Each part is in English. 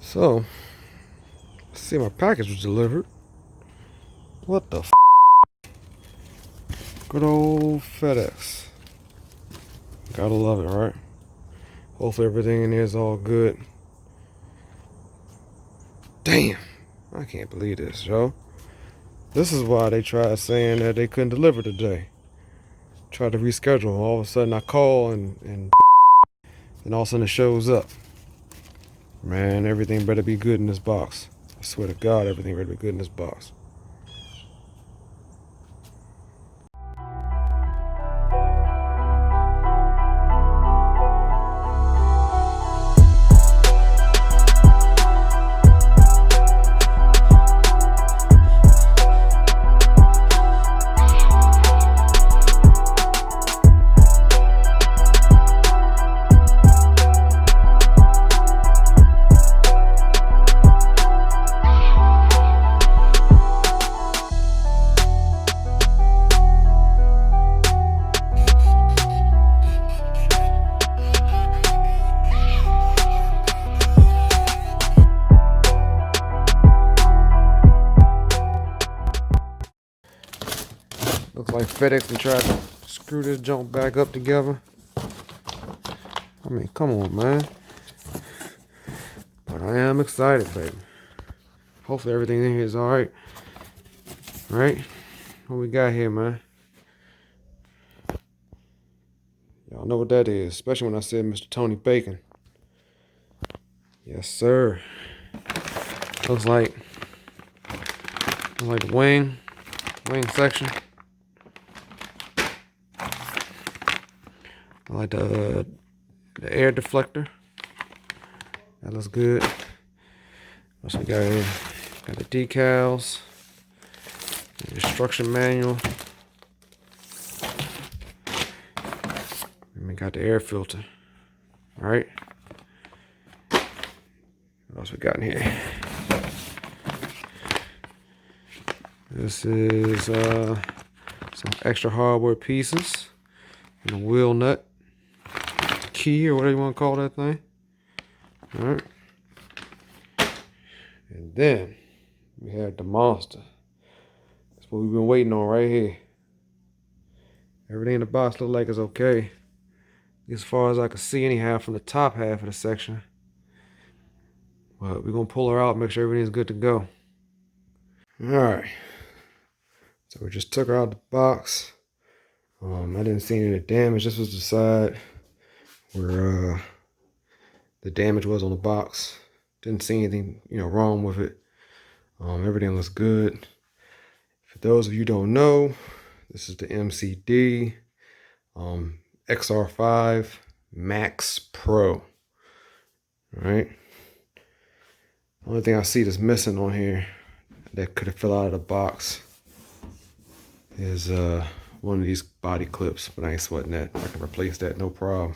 So, see, my package was delivered. What the f? Good old FedEx. Gotta love it, right? Hopefully everything in there is all good. Damn, I can't believe this, yo. This is why they tried saying that they couldn't deliver today. Tried to reschedule. All of a sudden I call and all of a sudden it shows up. Man, everything better be good in this box. I swear to God, everything better be good in this box. Looks like FedEx and tried to screw this junk back up together. I mean, come on, man. But I am excited, baby. Hopefully everything in here is alright. Right? What we got here, man? Y'all know what that is, especially when I said Mr. Tony Bacon. Yes, sir. Looks like the wing section. I like the air deflector. That looks good. What else we got here? Got the decals, the instruction manual, and we got the air filter. All right. What else we got in here? This is some extra hardware pieces and a wheel nut, key, or whatever you want to call that thing. All right. And then we have the monster. That's what we've been waiting on right here. Everything in the box looks like it's okay. As far as I can see anyhow from the top half of the section. But we're going to pull her out, make sure everything's good to go. Alright. So we just took her out of the box. I didn't see any damage. This was the side where the damage was on the box. Didn't see anything, wrong with it. Everything looks good. For those of you who don't know, this is the MCD XR5 Max Pro. All right. Only thing I see that's missing on here that could have fell out of the box is one of these body clips, but I ain't sweating that. I can replace that, no problem.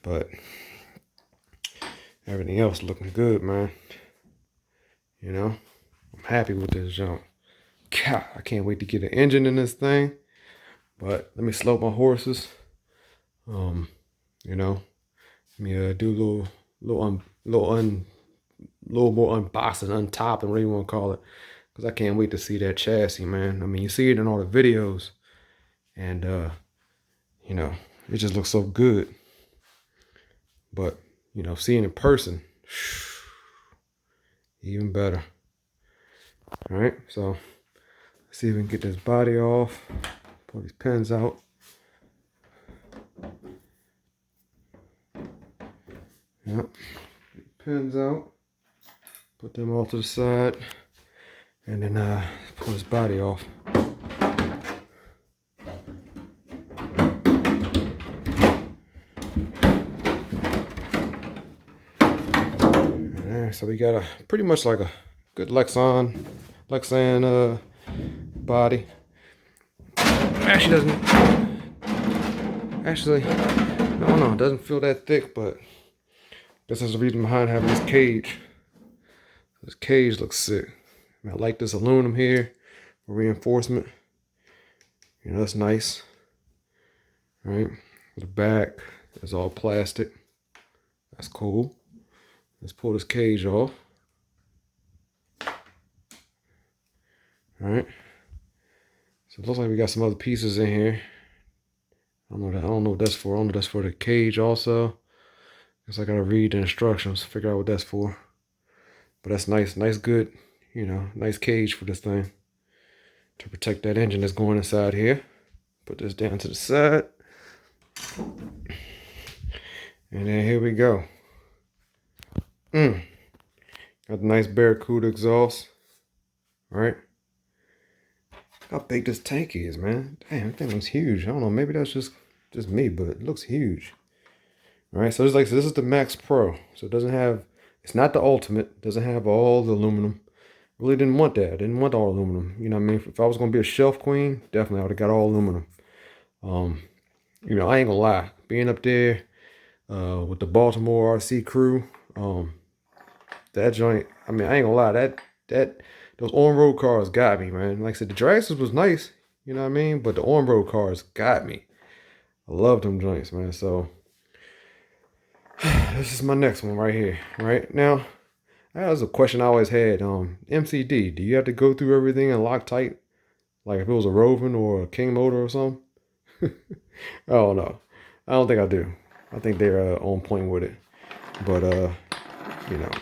But everything else looking good, man. I'm happy with this jump. God, I can't wait to get an engine in this thing. But let me slow my horses. Let me do a little more unboxing, untopping, whatever you want to call it. Because I can't wait to see that chassis, man. I mean, you see it in all the videos. And, it just looks so good. But, seeing it in person, even better. All right, so let's see if we can get this body off. Pull these pins out. Yep, pins out. Put them all to the side. And then pull this body off. Alright, so we got pretty much like a good Lexan body. No, it doesn't feel that thick, but this is the reason behind having this cage. This cage looks sick. I like this aluminum here for reinforcement. That's nice. All right, the back is all plastic. That's cool. Let's pull this cage off. All right. So it looks like we got some other pieces in here. I don't know what that's for. I don't know if that's for the cage also. Guess I gotta read the instructions, figure out what that's for. But that's nice, good, nice cage for this thing to protect that engine that's going inside here. Put this down to the side. And then here we go. Got the nice Barracuda exhaust. All right. How big this tank is, man. Damn, that thing looks huge. I don't know, maybe that's just me, but it looks huge. All right, so this is the Max Pro. So it doesn't have, it's not the Ultimate. It doesn't have all the aluminum. Really didn't want that. I didn't want all aluminum. You know what I mean? If I was going to be a shelf queen, definitely I would have got all aluminum. I ain't gonna lie. Being up there with the Baltimore RC crew, that joint, I mean, I ain't gonna lie, those on-road cars got me, man. Like I said, the Dragsters was nice, you know what I mean? But the on-road cars got me. I love them joints, man. So this is my next one right here. Right now, that was a question I always had. MCD, do you have to go through everything and Loctite? Like if it was a Rovin or a King motor or something? I don't know. I don't think I do. I think they're on point with it. But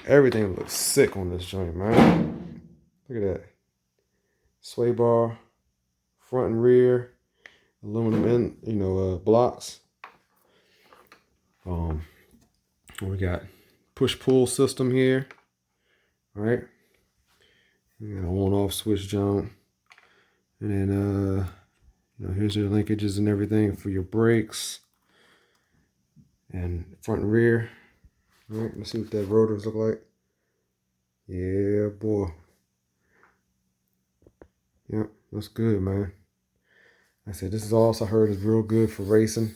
everything looks sick on this joint, man. Look at that. Sway bar, front and rear, aluminum blocks. We got push-pull system here. All right. We got on-off switch jump. And then here's your linkages and everything for your brakes. And front and rear. All right, let's see what that rotors look like. Yeah, boy. Yep, that's good, man. Like I said, this is also heard is real good for racing.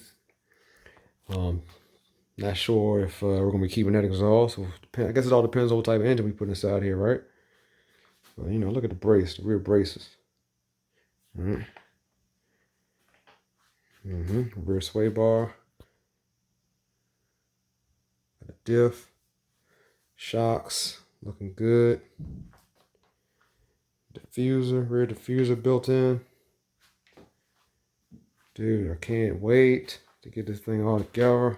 Not sure if we're gonna be keeping that exhaust. So I guess it all depends on what type of engine we put inside here, right? But look at the brace, the rear braces. All right. Rear sway bar. Got a diff. Shocks, looking good. Diffuser, rear diffuser built in. Dude, I can't wait to get this thing all together.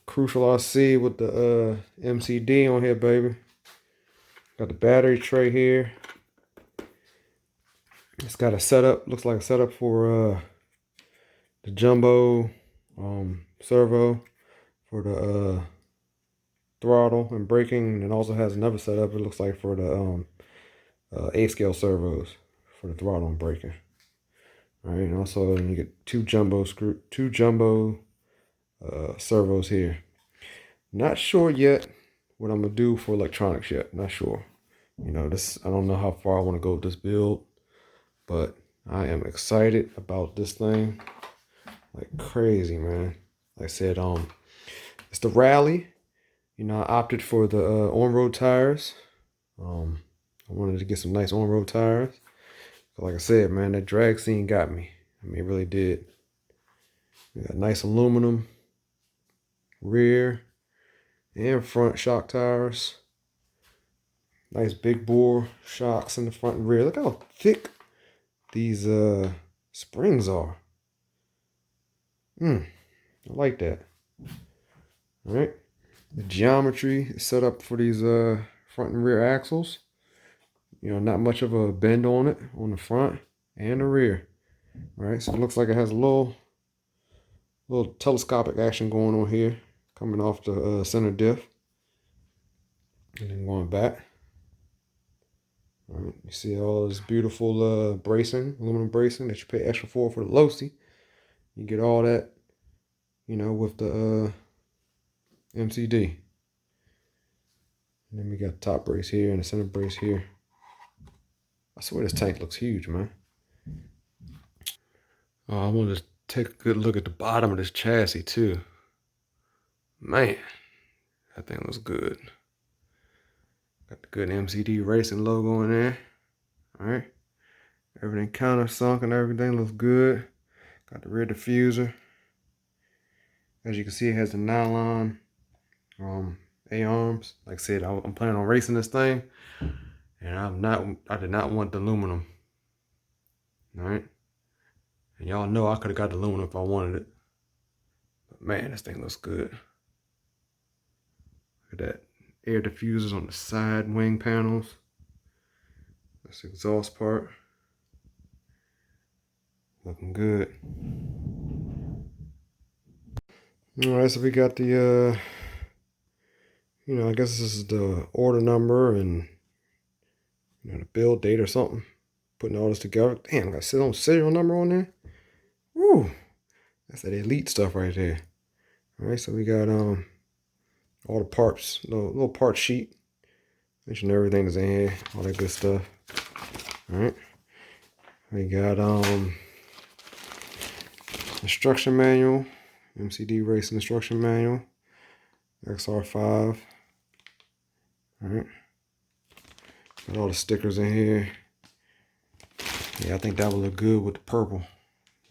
Crucial RC with the MCD on here, baby. Got the battery tray here. It's got a setup, looks like a setup for the jumbo servo for the throttle and braking, and it also has another setup, it looks like, for the 8-scale servos for the throttle and braking. All right, and also you get two jumbo servos here. Not sure yet what I'm gonna do for electronics yet. Not sure. I don't know how far I want to go with this build, but I am excited about this thing like crazy, man. Like I said, it's the Rally. I opted for the on-road tires. I wanted to get some nice on-road tires. Like I said, man, that drag scene got me. I mean, it really did. We got nice aluminum rear and front shock tires. Nice big bore shocks in the front and rear. Look how thick these springs are. I like that. All right. The geometry is set up for these front and rear axles. Not much of a bend on it on the front and the rear. All right, so it looks like it has a little telescopic action going on here, coming off the center diff, and then going back. All right, you see all this beautiful bracing, aluminum bracing that you pay extra for the Losi. You get all that, with the MCD. And then we got top brace here and the center brace here. I swear this tank looks huge, man. I want to take a good look at the bottom of this chassis too. Man, that thing looks good. Got the good MCD Racing logo in there. All right. Everything countersunk and everything looks good. Got the rear diffuser. As you can see, it has the nylon A-arms. Like I said, I'm planning on racing this thing, and I did not want the aluminum. All right, and y'all know I could have got the aluminum if I wanted it. But man, this thing looks good. Look at that. Air diffusers on the side wing panels. That's the exhaust part. Looking good. All right, so we got the, I guess this is the order number and, the build date or something. Putting all this together. Damn, I got serial number on there. Woo! That's that elite stuff right there. All right, so we got all the parts, little part sheet. Mention everything that's in here, all that good stuff. All right, we got instruction manual, MCD racing instruction manual, XR5. All right, got all the stickers in here. Yeah, I think that would look good with the purple.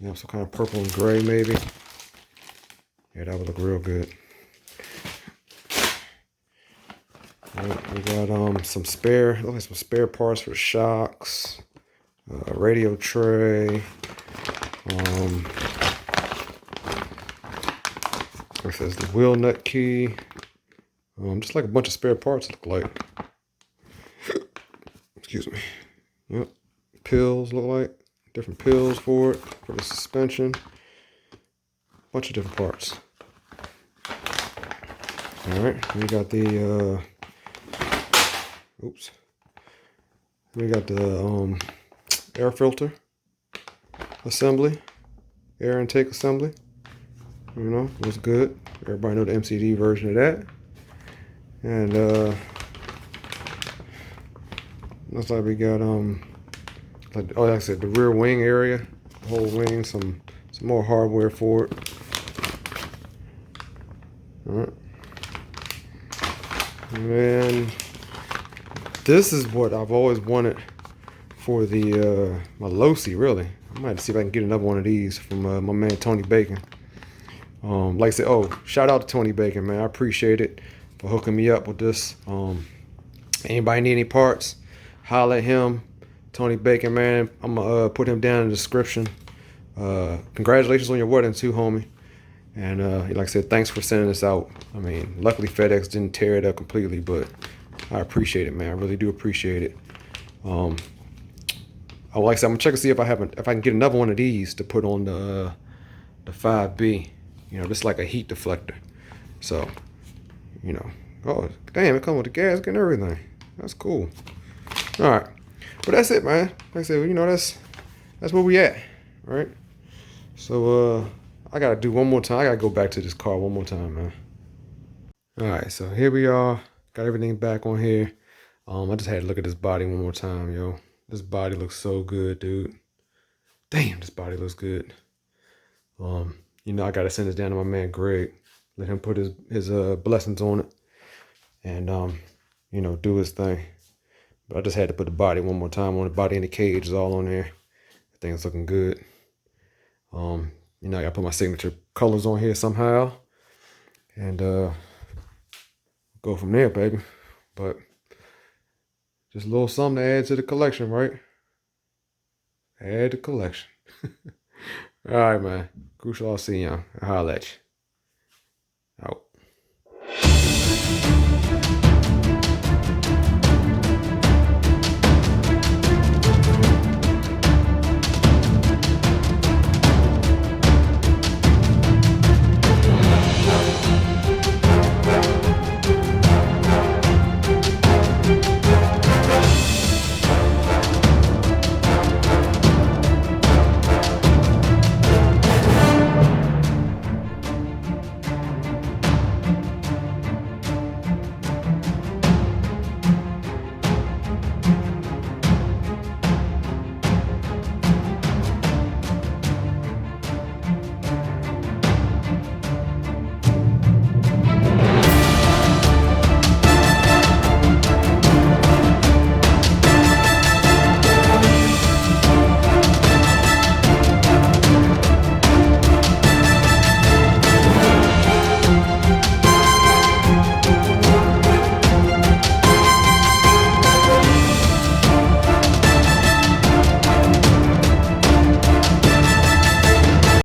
Some kind of purple and gray maybe. Yeah, that would look real good. All right, we got some spare parts for shocks, radio tray. It says the wheel nut key. Just like a bunch of spare parts look like. Excuse me. Yep. Pills look like. Different pills for it, for the suspension. Bunch of different parts. Alright, we got the we got the air filter assembly, air intake assembly. Looks good. Everybody know the MCD version of that. And looks like we got like I said, the rear wing area, the whole wing, some more hardware for it. All right. And then this is what I've always wanted for the my Losi, really. I might have to see if I can get another one of these from my man Tony Bacon. Like I said, shout out to Tony Bacon, man. I appreciate it for hooking me up with this. Anybody need any parts, holla at him. Tony Bacon, man. I'm gonna put him down in the description. Congratulations on your wedding too, homie. And like I said, thanks for sending this out. I mean, luckily FedEx didn't tear it up completely, but I appreciate it, man. I really do appreciate it. Like I said, I'm gonna check to see if I can get another one of these to put on the 5B. Just like a heat deflector. So, oh damn, it comes with the gasket and everything. That's cool. All right, but that's it, man. Like I said, that's where we at, right? So I gotta do one more time. I gotta go back to this car one more time, man. All right, so here we are. Got everything back on here. I just had to look at this body one more time, yo. This body looks so good, dude. Damn, this body looks good. I gotta send this down to my man Greg. Let him put his blessings on it. And do his thing. But I just had to put the body one more time on. The body and the cage is all on there. The thing's looking good. I gotta put my signature colors on here somehow. And go from there, baby. But just a little something to add to the collection, right? Add the collection. All right, man. Crucial, I'll see y'all. I'll holla at you.